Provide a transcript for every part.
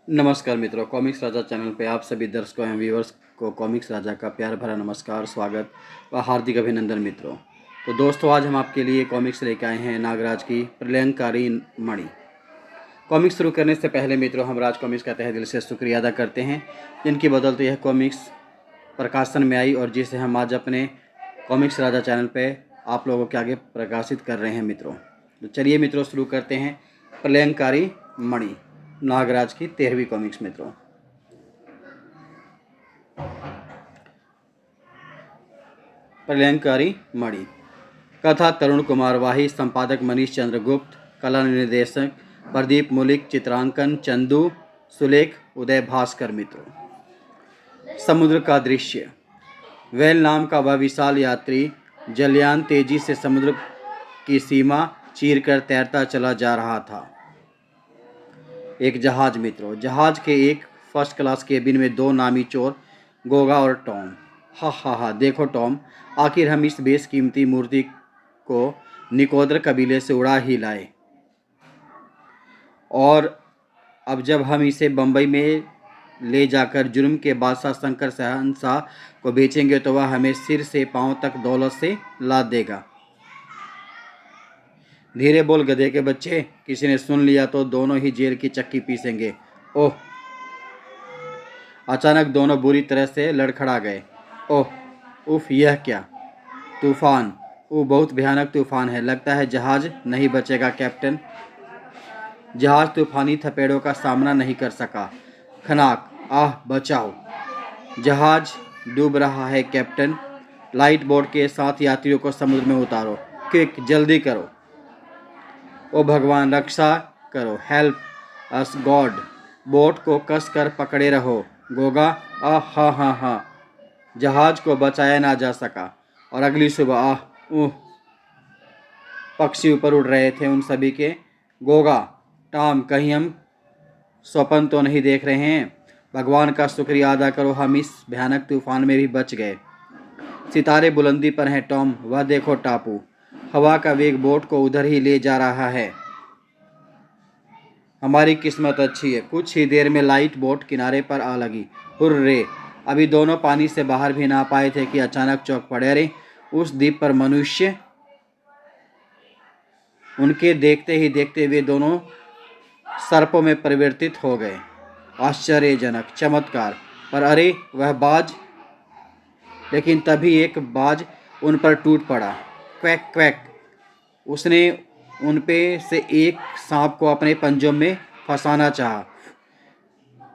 नमस्कार मित्रों, कॉमिक्स राजा चैनल पे आप सभी दर्शकों एवं व्यूवर्स को कॉमिक्स राजा का प्यार भरा नमस्कार, स्वागत व हार्दिक अभिनंदन मित्रों। तो दोस्तों, आज हम आपके लिए कॉमिक्स लेकर आए हैं नागराज की प्रलयंकारी मणि। कॉमिक्स शुरू करने से पहले मित्रों, हम राज कॉमिक्स का तहे दिल से शुक्रिया अदा करते हैं जिनकी बदौलत यह कॉमिक्स प्रकाशन में आई और जिसे हम आज अपने कॉमिक्स राजा चैनल पर आप लोगों के आगे प्रकाशित कर रहे हैं मित्रों। तो चलिए मित्रों, शुरू करते हैं प्रलयंकारी मणि, नागराज की 13वीं कॉमिक्स मित्रों। प्रलयंकारी मणि। कथा तरुण कुमार वाही, संपादक मनीष चंद्र गुप्त, कला निर्देशक प्रदीप मुलिक, चित्रांकन चंदू सुलेख, उदय भास्कर मित्रों। समुद्र का दृश्य। वेल नाम का वह विशाल यात्री जलयान तेजी से समुद्र की सीमा चीरकर तैरता चला जा रहा था। एक जहाज मित्रों। जहाज के एक फर्स्ट क्लास केबिन में दो नामी चोर, गोगा और टॉम। हा हा हा, देखो टॉम, आखिर हम इस बेशकीमती मूर्ति को निकोदर कबीले से उड़ा ही लाए, और अब जब हम इसे बंबई में ले जाकर जुर्म के बादशाह शंकर शहंशाह को बेचेंगे तो वह हमें सिर से पांव तक दौलत से लाद देगा। धीरे बोल गधे के बच्चे, किसी ने सुन लिया तो दोनों ही जेल की चक्की पीसेंगे। ओह! अचानक दोनों बुरी तरह से लड़खड़ा गए। ओह! उफ, यह क्या? तूफान! वो बहुत भयानक तूफान है, लगता है जहाज नहीं बचेगा कैप्टन। जहाज तूफानी थपेड़ों का सामना नहीं कर सका। खनाक! आह, बचाओ! जहाज डूब रहा है कैप्टन। लाइट बोट के साथ यात्रियों को समुद्र में उतारो। क्विक, जल्दी करो। ओ भगवान, रक्षा करो। Help us God. बोट को कस कर पकड़े रहो। गोगा, आह हा हा हा। जहाज को बचाया ना जा सका। और अगली सुबह, आह ऊह, पक्षी ऊपर उड़ रहे थे उन सभी के। गोगा, टॉम, कहीं हम स्वप्न तो नहीं देख रहे हैं? भगवान का शुक्रिया अदा करो, हम इस भयानक तूफान में भी बच गए। सितारे बुलंदी पर हैं टॉम, वह देखो टापू। हवा का वेग बोट को उधर ही ले जा रहा है। हमारी किस्मत अच्छी है, कुछ ही देर में लाइट बोट किनारे पर आ लगी। हुर्रे! अभी दोनों पानी से बाहर भी ना पाए थे कि अचानक चौंक पड़े। अरे, उस द्वीप पर मनुष्य! उनके देखते ही देखते वे दोनों सर्पों में परिवर्तित हो गए। आश्चर्यजनक चमत्कार! पर अरे, वह बाज! लेकिन तभी एक बाज उन पर टूट पड़ा। Quack quack! उसने उन पे से एक सांप को अपने पंजों में फंसाना चाहा।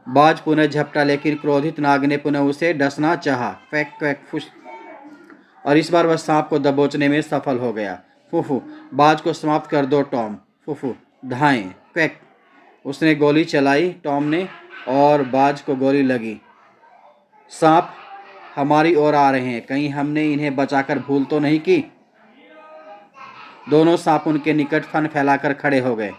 बाज पुनः झपटा, लेकिन क्रोधित नाग ने पुनः उसे डसना चाहा। क्वैक क्वैक फुस! और इस बार वह सांप को दबोचने में सफल हो गया। फुफू, बाज को समाप्त कर दो टॉम। फुफू, धाएं! क्वैक! उसने गोली चलाई टॉम ने, और बाज को गोली लगी। सांप हमारी ओर आ रहे हैं, कहीं हमने इन्हें बचाकर भूल तो नहीं की? दोनों सांप उनके निकट फन फैलाकर खड़े हो गए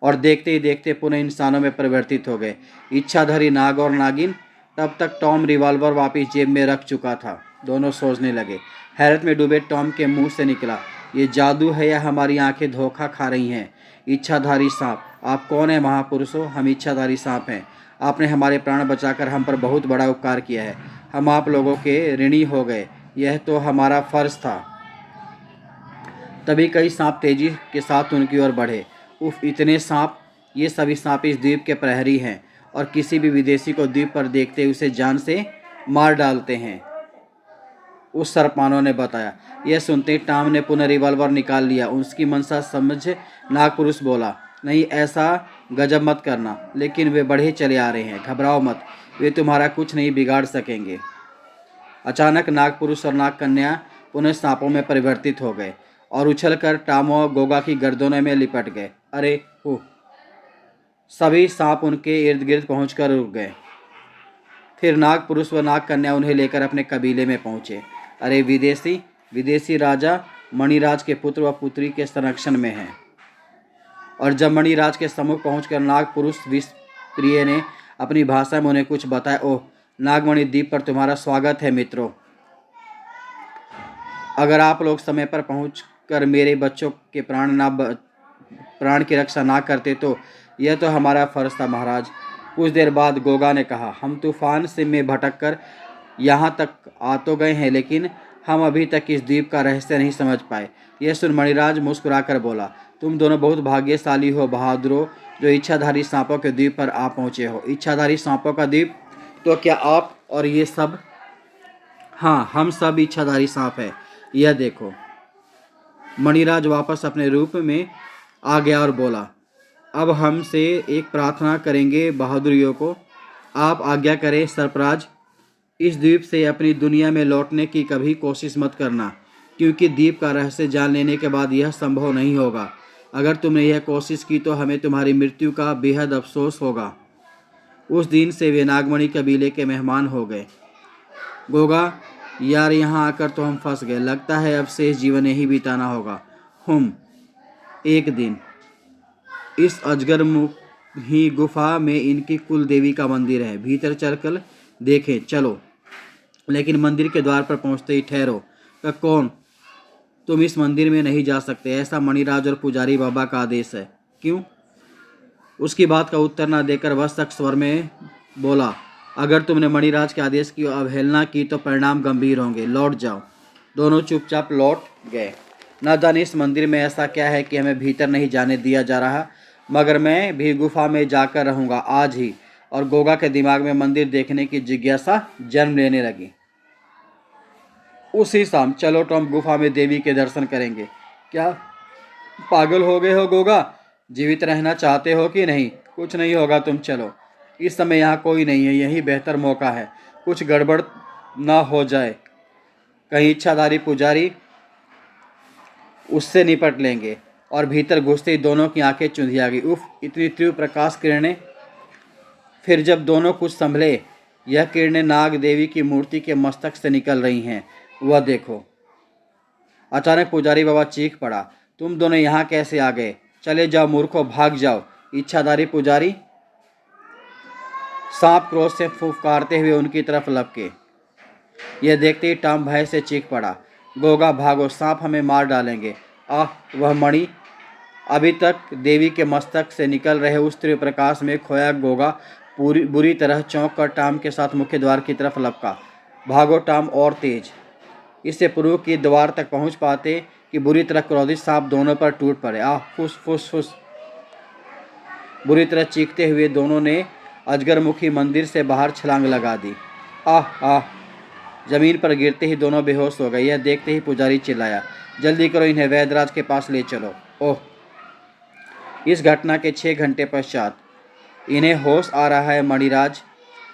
और देखते ही देखते पुनः इंसानों में परिवर्तित हो गए। इच्छाधारी नाग और नागिन। तब तक टॉम रिवॉल्वर वापस जेब में रख चुका था। दोनों सोचने लगे। हैरत में डूबे टॉम के मुंह से निकला, ये जादू है या हमारी आंखें धोखा खा रही हैं? इच्छाधारी सांप, आप कौन है महापुरुषों? हम इच्छाधारी सांप हैं। आपने हमारे प्राण बचाकर हम पर बहुत बड़ा उपकार किया है। हम आप लोगों के ऋणी हो गए, यह तो हमारा फर्ज था। तभी कई सांप तेजी के साथ उनकी ओर बढ़े। उफ, इतने सांप! ये सभी सांप इस द्वीप के प्रहरी हैं और किसी भी विदेशी को द्वीप पर देखते उसे जान से मार डालते हैं, उस सरपानों ने बताया। यह सुनते ही टॉम ने पुनः रिवॉल्वर निकाल लिया। उसकी मंशा समझ नागपुरुष बोला, नहीं, ऐसा गजब मत करना। लेकिन वे बढ़े चले आ रहे हैं, घबराओ मत, वे तुम्हारा कुछ नहीं बिगाड़ सकेंगे। अचानक नागपुरुष और नागकन्या पुनः सांपों में परिवर्तित हो गए और उछलकर टॉम और गोगा की गर्दनों में लिपट गए। अरे हो! सभी सांप उनके इर्द गिर्द पहुंचकर रुक गए। फिर नागपुरुष व नागकन्या उन्हें लेकर अपने कबीले में पहुंचे। अरे, विदेशी राजा मणिराज के पुत्र व पुत्री के संरक्षण में हैं। और जब मणिराज के सम्मुख पहुंचकर नागपुरुष विषप्रिय ने अपनी भाषा में उन्हें कुछ बताया। ओह, नागमणि द्वीप पर तुम्हारा स्वागत है मित्रों। अगर आप लोग समय पर पहुंचकर मेरे बच्चों के प्राण की रक्षा ना करते तो यह तो हमारा फर्ज था महाराज। कुछ देर बाद गोगा ने कहा, हम तूफान से में भटक कर यहाँ तक आ तो गए हैं, लेकिन हम अभी तक इस द्वीप का रहस्य नहीं समझ पाए। यह सुन मणिराज मुस्कुराकर बोला, तुम दोनों बहुत भाग्यशाली हो बहादुरों, जो इच्छाधारी सांपों के द्वीप पर आ पहुँचे हो। इच्छाधारी सांपों का द्वीप? तो क्या आप और ये सब? हाँ, हम सब इच्छाधारी सांप है। यह देखो। मणिराज वापस अपने रूप में आ गया और बोला, अब हमसे एक प्रार्थना करेंगे बहादुरियों को। आप आज्ञा करें सरफराज, इस द्वीप से अपनी दुनिया में लौटने की कभी कोशिश मत करना, क्योंकि द्वीप का रहस्य जान लेने के बाद यह संभव नहीं होगा। अगर तुमने यह कोशिश की तो हमें तुम्हारी मृत्यु का बेहद अफसोस होगा। उस दिन से वे नागमणि कबीले के मेहमान हो गए। गोगा, यार यहाँ आकर तो हम फंस गए। लगता है अब शेष जीवन यही बिताना होगा। एक दिन इस अजगर मुखी गुफा में इनकी कुल देवी का मंदिर है। भीतर चलकर देखें चलो। लेकिन मंदिर के द्वार पर पहुंचते ही ठहरो। कौन? तुम इस मंदिर में नहीं जा सकते, ऐसा मणिराज और पुजारी बाबा का आदेश है। क्यों? उसकी बात का उत्तर न देकर वह सख्त स्वर में बोला, अगर तुमने मणिराज के आदेश की अवहेलना की तो परिणाम गंभीर होंगे। लौट जाओ। दोनों चुपचाप लौट गए। न जाने इस मंदिर में ऐसा क्या है कि हमें भीतर नहीं जाने दिया जा रहा, मगर मैं भी गुफा में जाकर रहूँगा आज ही। और गोगा के दिमाग में मंदिर देखने की जिज्ञासा जन्म लेने लगी। उसी शाम, चलो टॉम, गुफा में देवी के दर्शन करेंगे। क्या पागल हो गए हो गोगा? जीवित रहना चाहते हो कि नहीं? कुछ नहीं होगा, तुम चलो। इस समय यहाँ कोई नहीं है, यही बेहतर मौका है। कुछ गड़बड़ ना हो जाए, कहीं इच्छाधारी पुजारी उससे निपट लेंगे। और भीतर घुसते ही दोनों की आंखें चुंधिया गई। उफ, इतनी तीव्र प्रकाश किरणें! फिर जब दोनों कुछ संभले, यह किरणें नाग देवी की मूर्ति के मस्तक से निकल रही हैं। वह देखो। अचानक पुजारी बाबा चीख पड़ा, तुम दोनों यहाँ कैसे आ गए? चले जाओ मूर्खों, भाग जाओ। इच्छाधारी पुजारी! सांप क्रोध से फुफकारते हुए उनकी तरफ लपके। यह देखते ही टॉम भय से चीख पड़ा, गोगा भागो, सांप हमें मार डालेंगे। आह, वह मणि! अभी तक देवी के मस्तक से निकल रहे उस तीव्र प्रकाश में खोया गोगा बुरी तरह चौंक कर टॉम के साथ मुख्य द्वार की तरफ लपका। भागो टॉम, और तेज। इससे पूर्व कि द्वार तक पहुंच पाते कि बुरी तरह क्रोधित सांप दोनों पर टूट पड़े। आह, फुस फुस फुस! बुरी तरह चीखते हुए दोनों ने अजगरमुखी मंदिर से बाहर छलांग लगा दी। आह आह! जमीन पर गिरते ही दोनों बेहोश हो गए। यह देखते ही पुजारी चिल्लाया, जल्दी करो, इन्हें वैद्यराज के पास ले चलो। ओह! इस घटना के 6 घंटे पश्चात इन्हें होश आ रहा है मणिराज।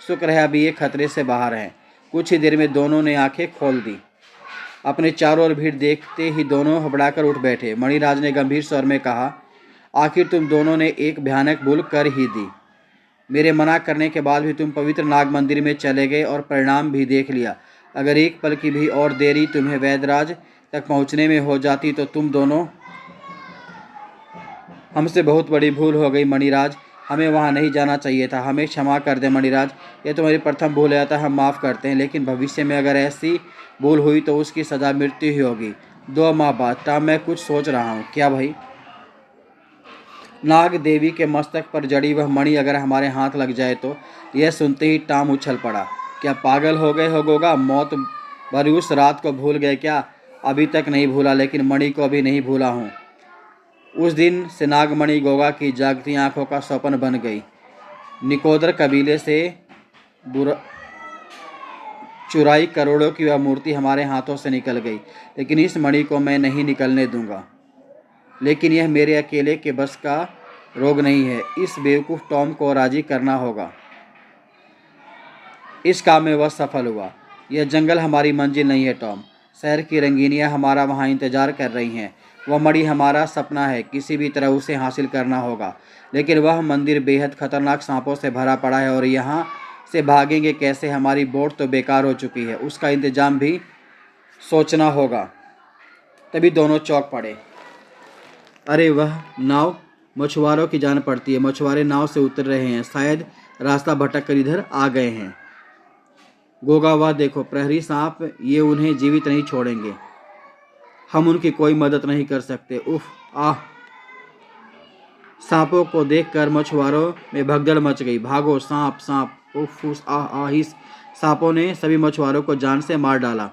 शुक्र है अभी ये खतरे से बाहर हैं। कुछ ही देर में दोनों ने आंखें खोल दी। अपने चारों ओर भीड़ देखते ही दोनों हबड़ाकर उठ बैठे। मणिराज ने गंभीर स्वर में कहा, आखिर तुम दोनों ने एक भयानक भूल कर ही दी। मेरे मना करने के बाद भी तुम पवित्र नाग मंदिर में चले गए और परिणाम भी देख लिया। अगर एक पल की भी और देरी तुम्हें वैद्यराज तक पहुंचने में हो जाती तो तुम दोनों। हमसे बहुत बड़ी भूल हो गई मणिराज, हमें वहां नहीं जाना चाहिए था। हमें क्षमा कर दे मणिराज, यह तुम्हारी प्रथम भूल है, हम माफ़ करते हैं। लेकिन भविष्य में अगर ऐसी भूल हुई तो उसकी सज़ा मृत्यु ही होगी। 2 माह बाद। टॉम, मैं कुछ सोच रहा हूँ। क्या भाई? नाग देवी के मस्तक पर जड़ी वह मणि अगर हमारे हाथ लग जाए तो? यह सुनते ही टॉम उछल पड़ा। क्या पागल हो गए हो गोगा? मौत भरी उस रात को भूल गए क्या? अभी तक नहीं भूला, लेकिन मणि को अभी नहीं भूला हूँ। उस दिन से नागमणि गोगा की जागती आंखों का स्वप्न बन गई। निकोदर कबीले से चुराई करोड़ों की वह मूर्ति हमारे हाथों से निकल गई, लेकिन इस मणि को मैं नहीं निकलने दूंगा। लेकिन यह मेरे अकेले के बस का रोग नहीं है। इस बेवकूफ़ टॉम को राजी करना होगा। इस काम में वह सफल हुआ। यह जंगल हमारी मंजिल नहीं है टॉम। शहर की रंगीनियां हमारा वहाँ इंतजार कर रही हैं। वह मणि हमारा सपना है, किसी भी तरह उसे हासिल करना होगा। लेकिन वह मंदिर बेहद खतरनाक सांपों से भरा पड़ा है और यहाँ से भागेंगे कैसे? हमारी बोट तो बेकार हो चुकी है, उसका इंतजाम भी सोचना होगा। तभी दोनों चौंक पड़े। अरे वह नाव! मछुआरों की जान पड़ती है। मछुआरे नाव से उतर रहे हैं, शायद रास्ता भटक कर इधर आ गए हैं। गोगा, वह देखो, प्रहरी सांप, ये उन्हें जीवित नहीं छोड़ेंगे। हम उनकी कोई मदद नहीं कर सकते। उफ! आह! सांपों को देखकर मछुआरों में भगदड़ मच गई। भागो सांप सांप, उफ फूस आह आहिस। सांपों ने सभी मछुआरों को जान से मार डाला।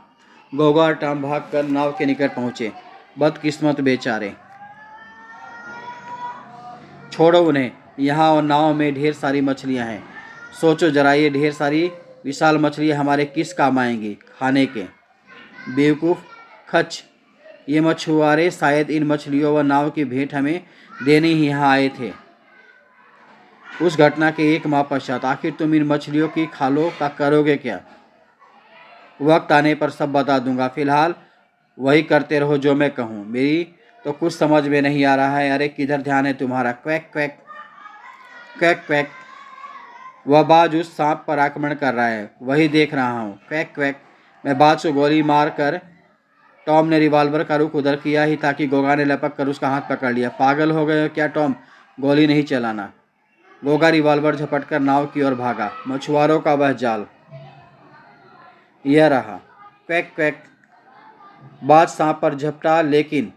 गोगा और टॉम भागकर नाव के निकट पहुंचे। बदकिस्मत बेचारे, छोड़ो उन्हें, यहाँ और नाव में ढेर सारी मछलियाँ हैं। सोचो जरा, ये ढेर सारी विशाल मछलियाँ हमारे किस काम आएंगी खाने के? बेवकूफ़, खच, ये मछुआरे शायद इन मछलियों व नाव की भेंट हमें देने ही यहाँ आए थे। उस घटना के 1 माह पश्चात आखिर तुम इन मछलियों की खालों का करोगे क्या? वक्त आने पर सब बता दूंगा। फिलहाल वही करते रहो जो मैं कहूँ। मेरी तो कुछ समझ में नहीं आ रहा है। अरे किधर ध्यान है तुम्हारा? Quack quack quack quack. वह बाज उस सांप पर आक्रमण कर रहा है, वही देख रहा हूँ। Quack quack. मैं बाज को गोली मार कर टॉम ने रिवॉल्वर का रुख उधर किया ही था कि गोगा ने लपक कर उसका हाथ पकड़ लिया। पागल हो गए हो क्या टॉम? गोली नहीं चलाना। गोगा रिवॉल्वर झपटकर नाव की ओर भागा। मछुआरों का वह जाल, यह रहा। Quack quack. बाज सांप पर झपटा, लेकिन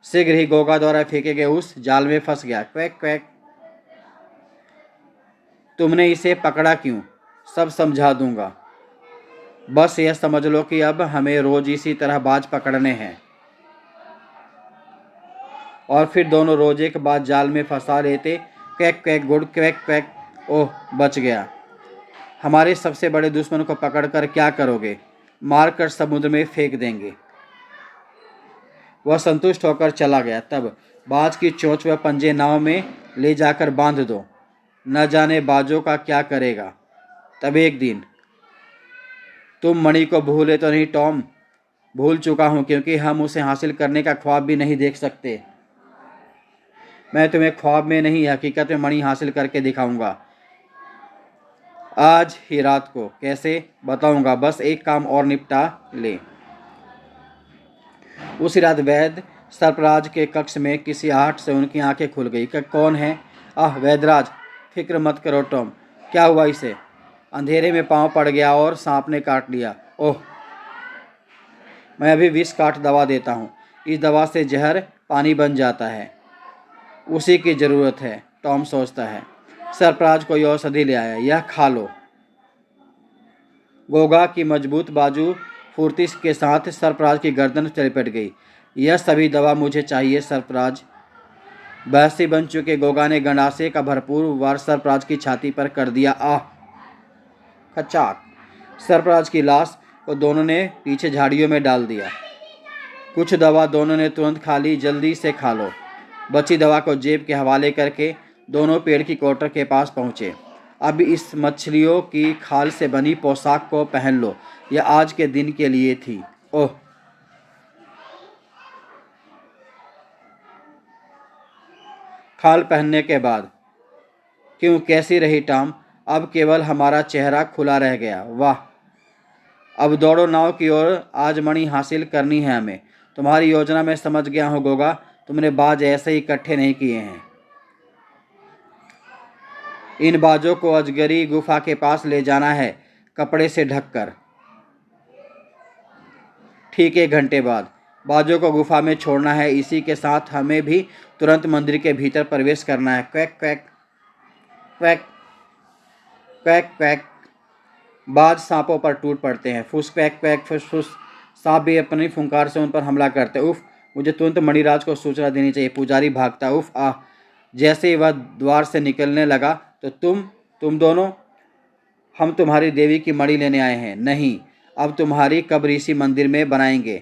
शीघ्र ही गोगा द्वारा फेंके गए उस जाल में फंस गया। Quack quack. तुमने इसे पकड़ा क्यों? सब समझा दूंगा। बस यह समझ लो कि अब हमें रोज इसी तरह बाज पकड़ने हैं। और फिर दोनों रोज एक बाज जाल में फंसा लेते। Quack quack good quack quack. ओह, बच गया। हमारे सबसे बड़े दुश्मन को पकड़कर क्या करोगे? मारकर समुद्र में फेंक देंगे। वह संतुष्ट होकर चला गया। तब बाज की चोंच व पंजे नाव में ले जाकर बांध दो। न जाने बाजों का क्या करेगा। तब एक दिन, तुम मणि को भूले तो नहीं टॉम? भूल चुका हूं, क्योंकि हम उसे हासिल करने का ख्वाब भी नहीं देख सकते। मैं तुम्हें ख्वाब में नहीं, हकीकत में मणि हासिल करके दिखाऊंगा। आज ही रात को। कैसे? बताऊंगा, बस एक काम और निपटा ले। उसी रात वैद्य सरफराज के कक्ष में किसी आहट से उनकी आंखें खुल गई। कौन है? आह वैद्यराज, फिक्र मत करो टॉम। क्या हुआ इसे? अंधेरे में पांव पड़ गया और सांप ने काट लिया। ओह, मैं अभी विष काट दवा देता हूँ। इस दवा से जहर पानी बन जाता है। उसी की ज़रूरत है, टॉम सोचता है। सरफराज कोई औषधि ले आया, यह खा लो। गोगा की मजबूत बाजू फुर्ती के साथ सरफराज की गर्दन से लिपट गई। यह सभी दवा मुझे चाहिए सरफराज। बहसी बन चुके गोगा ने गंडासे का भरपूर वार सरफराज की छाती पर कर दिया। आह, खचाक। सरफराज की लाश को दोनों ने पीछे झाड़ियों में डाल दिया। कुछ दवा दोनों ने तुरंत खा ली। जल्दी से खा लो। बची दवा को जेब के हवाले करके दोनों पेड़ की कोटर के पास पहुंचे। अब इस मछलियों की खाल से बनी पोशाक को पहन लो, यह आज के दिन के लिए थी। ओह, खाल पहनने के बाद क्यों, कैसी रही टॉम? अब केवल हमारा चेहरा खुला रह गया। वाह, अब दौड़ो नाव की ओर। आज मणि हासिल करनी है हमें। तुम्हारी योजना मैं समझ गया हूँ गोगा। तुमने बाज ऐसे ही इकट्ठे नहीं किए हैं। इन बाजों को अजगरी गुफा के पास ले जाना है, कपड़े से ढककर। ठीक 1 घंटे बाद बाजों को गुफा में छोड़ना है। इसी के साथ हमें भी तुरंत मंदिर के भीतर प्रवेश करना है। Quack quack quack quack quack. बाज सांपों पर टूट पड़ते हैं। फुस क्वैक क्वैक फुस फुस। सांप भी अपनी फुंकार से उन पर हमला करते। उफ, मुझे तुरंत मणिराज को सूचना देनी चाहिए। पुजारी भागता। उफ आह। जैसे ही वह द्वार से निकलने लगा तो तुम दोनों, हम तुम्हारी देवी की मणि लेने आए हैं। नहीं, अब तुम्हारी कब्र इसी मंदिर में बनाएंगे।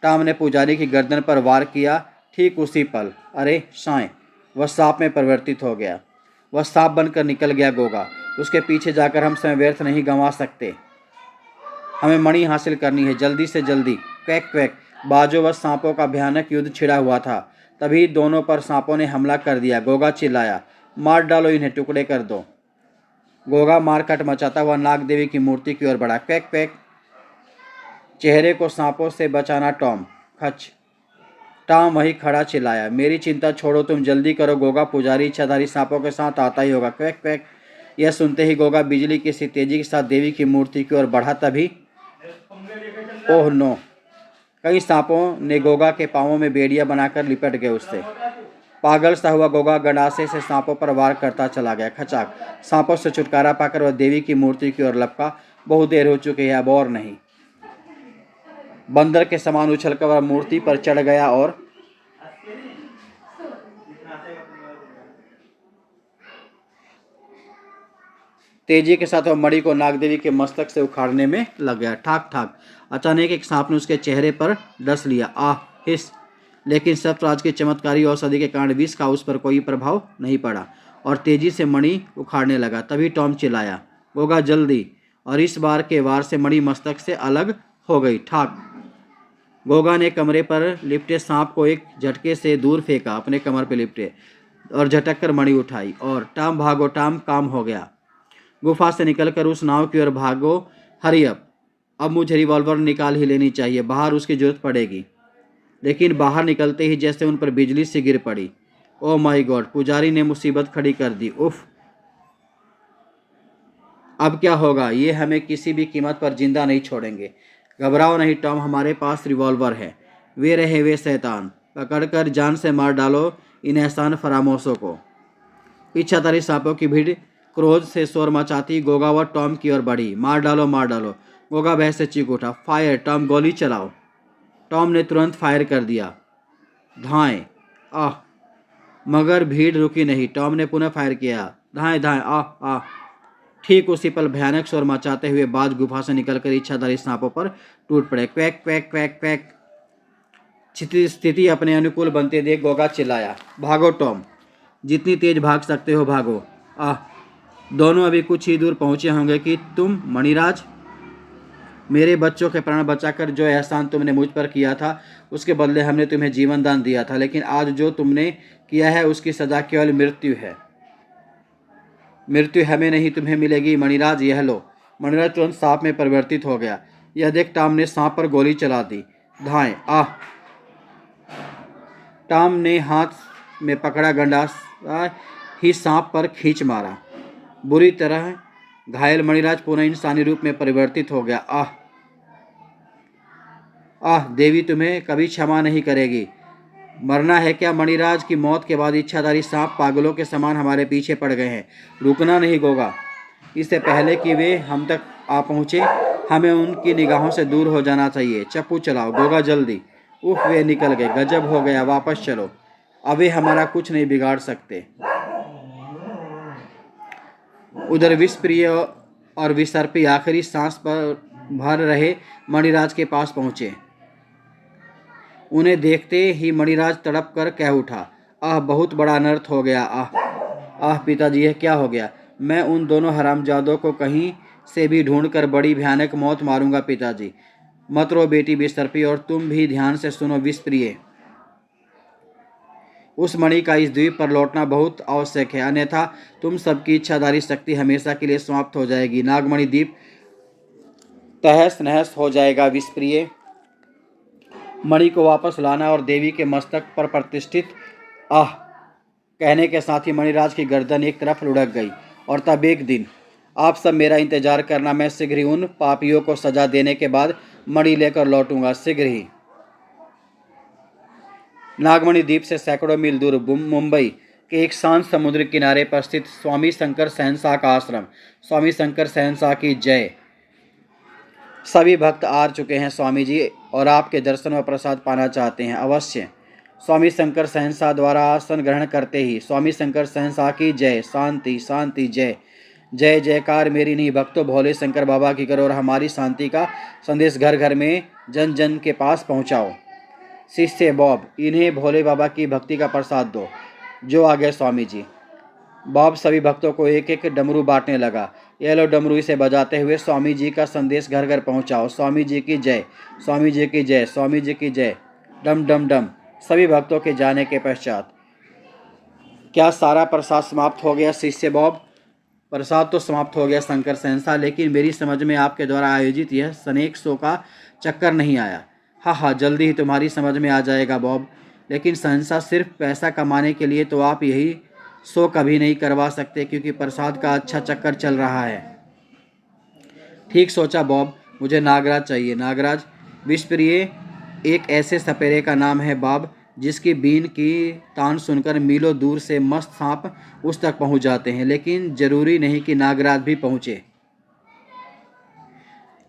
टॉम ने पुजारी की गर्दन पर वार किया। ठीक उसी पल, अरे साएं, वह सांप में परिवर्तित हो गया। वह सांप बनकर निकल गया। गोगा, उसके पीछे जाकर हम समय व्यर्थ नहीं गंवा सकते। हमें मणि हासिल करनी है, जल्दी से जल्दी। Quack quack. बाजों व सांपों का भयानक युद्ध छिड़ा हुआ था। तभी दोनों पर सांपों ने हमला कर दिया। गोगा चिल्लाया, मार डालो इन्हें, टुकड़े कर दो। गोगा मारकाट मचाता हुआ नाग देवी की मूर्ति की ओर बढ़ा। Quack quack. चेहरे को सांपों से बचाना टॉम। खच। टॉम वही खड़ा चिल्लाया, मेरी चिंता छोड़ो, तुम जल्दी करो। गोगा पुजारी इच्छाधारी सांपों के साथ आता ही होगा। Quack quack. यह सुनते ही गोगा बिजली की सी तेजी के साथ देवी की मूर्ति की ओर बढ़ा। तभी ओह नो, कई सांपों ने गोगा के पांवों में बेड़ियां बनाकर लिपट गए उससे। पागल सा हुआ गोगा गंडासे से सांपों पर वार करता चला गया। खचाक, सांपों से छुटकारा पाकर वह देवी की मूर्ति की ओर लपका। बहुत देर हो चुकी है, अब और नहीं। बंदर के समान उछलकर वह मूर्ति पर चढ़ गया और तेजी के साथ वह मणि को नागदेवी के मस्तक से उखाड़ने में लग गया। ठाक ठाक, अचानक एक सांप ने उसके चेहरे पर डस लिया। आह, हिस। लेकिन सप्तराज की चमत्कारी औषधि के कारण विष का उस पर कोई प्रभाव नहीं पड़ा और तेजी से मणि उखाड़ने लगा। तभी टॉम चिल्लाया, गोगा जल्दी। और इस बार के वार से मणि मस्तक से अलग हो गई। ठाक, गोगा ने कमरे पर लिपटे सांप को एक झटके से दूर फेंका, अपने कमर पर लिपटे और झटक कर मणि उठाई। और टॉम भागो टॉम, काम हो गया। गुफा से निकलकर उस नाव की ओर भागो। हरी अप, अब मुझे रिवॉल्वर निकाल ही लेनी चाहिए, बाहर उसकी जरूरत पड़ेगी। लेकिन बाहर निकलते ही जैसे उन पर बिजली सी गिर पड़ी। ओ माय गॉड, पुजारी ने मुसीबत खड़ी कर दी। उफ, अब क्या होगा? ये हमें किसी भी कीमत पर जिंदा नहीं छोड़ेंगे। घबराओ नहीं टॉम, हमारे पास रिवॉल्वर है। वे रहे वे शैतान, पकड़कर जान से मार डालो इन एहसान फरामोशों को। पीछाधारी सांपों की भीड़ क्रोध से शोर मचाती गोगा व टॉम की ओर बढ़ी। मार डालो मार डालो, गोगा भय से चीख उठा। फायर टॉम, गोली चलाओ। टॉम ने तुरंत फायर कर दिया। धाएं, आह, मगर भीड़ रुकी नहीं। टॉम ने पुनः फायर किया। धाएं धाएं, आह आह। ठीक उसी पल भयानक शोर मचाते हुए बाज गुफा से निकलकर इच्छाधारी सांपों पर टूट पड़े। Quack quack quack quack. स्थिति अपने अनुकूल बनते देख गोगा चिल्लाया, भागो टॉम, जितनी तेज भाग सकते हो भागो। आह, दोनों अभी कुछ ही दूर पहुंचे होंगे कि तुम मणिराज, मेरे बच्चों के प्राण बचाकर जो एहसान तुमने मुझ पर किया था उसके बदले हमने तुम्हें जीवन दान दिया था, लेकिन आज जो तुमने किया है उसकी सजा केवल मृत्यु है। मृत्यु हमें नहीं तुम्हें मिलेगी मणिराज, यह लो। मणिराज तुरंत सांप में परिवर्तित हो गया। यह देख टॉम ने सांप पर गोली चला दी। धाएं, आह। टॉम ने हाथ में पकड़ा गंडासा ही सांप पर खींच मारा। बुरी तरह घायल मणिराज पुनः इंसानी रूप में परिवर्तित हो गया। आह आह, देवी तुम्हें कभी क्षमा नहीं करेगी। मरना है क्या मणिराज? की मौत के बाद इच्छाधारी सांप पागलों के समान हमारे पीछे पड़ गए हैं। रुकना नहीं गोगा, इससे पहले कि वे हम तक आ पहुँचे हमें उनकी निगाहों से दूर हो जाना चाहिए। चप्पू चलाओ गोगा जल्दी। उफ, वे निकल गए। गजब हो गया, वापस चलो, अब वे हमारा कुछ नहीं बिगाड़ सकते। उधर विषप्रिय और विसर्पी आखिरी सांस पर भर रहे मणिराज के पास पहुंचे। उन्हें देखते ही मणिराज तड़प कर कह उठा, आह, बहुत बड़ा अनर्थ हो गया। आह आह, पिताजी यह क्या हो गया? मैं उन दोनों हरामजादों को कहीं से भी ढूंढकर बड़ी भयानक मौत मारूंगा पिताजी। मत रो बेटी विसर्पी, और तुम भी ध्यान से सुनो विषप्रिय। उस मणि का इस द्वीप पर लौटना बहुत आवश्यक है, अन्यथा तुम सबकी इच्छाधारी शक्ति हमेशा के लिए समाप्त हो जाएगी। नागमणि द्वीप तहस नहस हो जाएगा। विषप्रिय, मणि को वापस लाना और देवी के मस्तक पर प्रतिष्ठित। आह कहने के साथ ही मणिराज की गर्दन एक तरफ लुढ़क गई। और तब एक दिन, आप सब मेरा इंतजार करना, मैं शीघ्र ही उन पापियों को सजा देने के बाद मणि लेकर लौटूंगा, शीघ्र ही। नागमणि द्वीप से सैकड़ों मील दूर मुंबई के एक शांत समुद्र किनारे पर स्थित स्वामी शंकर शहंशाह का आश्रम। स्वामी शंकर शहंशाह की जय। सभी भक्त आ चुके हैं स्वामी जी, और आपके दर्शन व प्रसाद पाना चाहते हैं। अवश्य। स्वामी शंकर शहंशाह द्वारा आसन ग्रहण करते ही स्वामी शंकर शहंशाह की जय। शांति शांति, जय जय जयकार मेरी नहीं, भक्तों भोले शंकर बाबा की करो और हमारी शांति का संदेश घर घर में जन जन के पास पहुंचाओ। शिष्य बॉब, इन्हें भोले बाबा की भक्ति का प्रसाद दो। जो आ गए स्वामी जी। बॉब सभी भक्तों को एक एक डमरू बांटने लगा। ये लो डमरू, इसे बजाते हुए स्वामी जी का संदेश घर घर पहुंचाओ। स्वामी जी की जय, स्वामी जी की जय, स्वामी जी की जय। डम डम डम। सभी भक्तों के जाने के पश्चात क्या सारा प्रसाद समाप्त हो गया शिष्य बॉब? प्रसाद तो समाप्त हो गया शंकर शहंशाह, लेकिन मेरी समझ में आपके द्वारा आयोजित यह स्नेक शो का चक्कर नहीं आया। हाँ हाँ, जल्दी ही तुम्हारी समझ में आ जाएगा बॉब। लेकिन शहंशाह, सिर्फ पैसा कमाने के लिए तो आप यही शो कभी नहीं करवा सकते, क्योंकि प्रसाद का अच्छा चक्कर चल रहा है। ठीक सोचा बॉब, मुझे नागराज चाहिए। नागराज? विषप्रिय एक ऐसे सपेरे का नाम है बॉब जिसकी बीन की तान सुनकर मीलों दूर से मस्त सांप उस तक पहुंच जाते हैं, लेकिन जरूरी नहीं कि नागराज भी पहुंचे।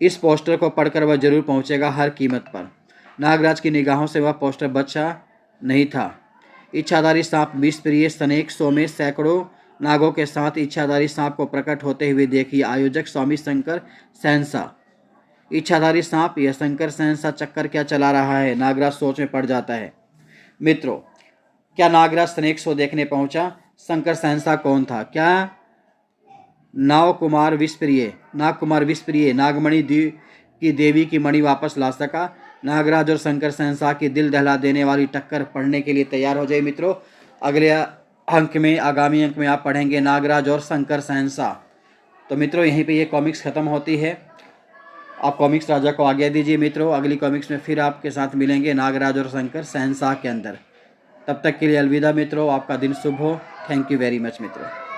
इस पोस्टर को पढ़कर वह जरूर पहुंचेगा, हर कीमत पर। नागराज की निगाहों से वह पोस्टर बचा नहीं था। इच्छाधारी सांप विषप्रिय स्नेक शो में सैकड़ों नागों के साथ इच्छाधारी सांप को प्रकट होते हुए देखिए आयोजक स्वामी शंकर सहनसा। इच्छाधारी सांप, यह शंकर सहनसा चक्कर क्या चला रहा है? नागराज सोच में पड़ जाता है। मित्रों, क्या नागराज स्नेक शो देखने पहुंचा? शंकर सहनसा कौन था? क्या नागकुमार विषप्रिय नागमणि की देवी की मणि वापस ला सका? नागराज और शंकर सहनसा की दिल दहला देने वाली टक्कर पढ़ने के लिए तैयार हो जाइए मित्रों। आगामी अंक में आप पढ़ेंगे नागराज और शंकर सहनसा। तो मित्रों, यहीं पे ये कॉमिक्स ख़त्म होती है। आप कॉमिक्स राजा को आज्ञा दीजिए मित्रों। अगली कॉमिक्स में फिर आपके साथ मिलेंगे नागराज और शंकर सहनसा के अंदर। तब तक के लिए अलविदा मित्रों। आपका दिन शुभ हो। थैंक यू वेरी मच मित्रों।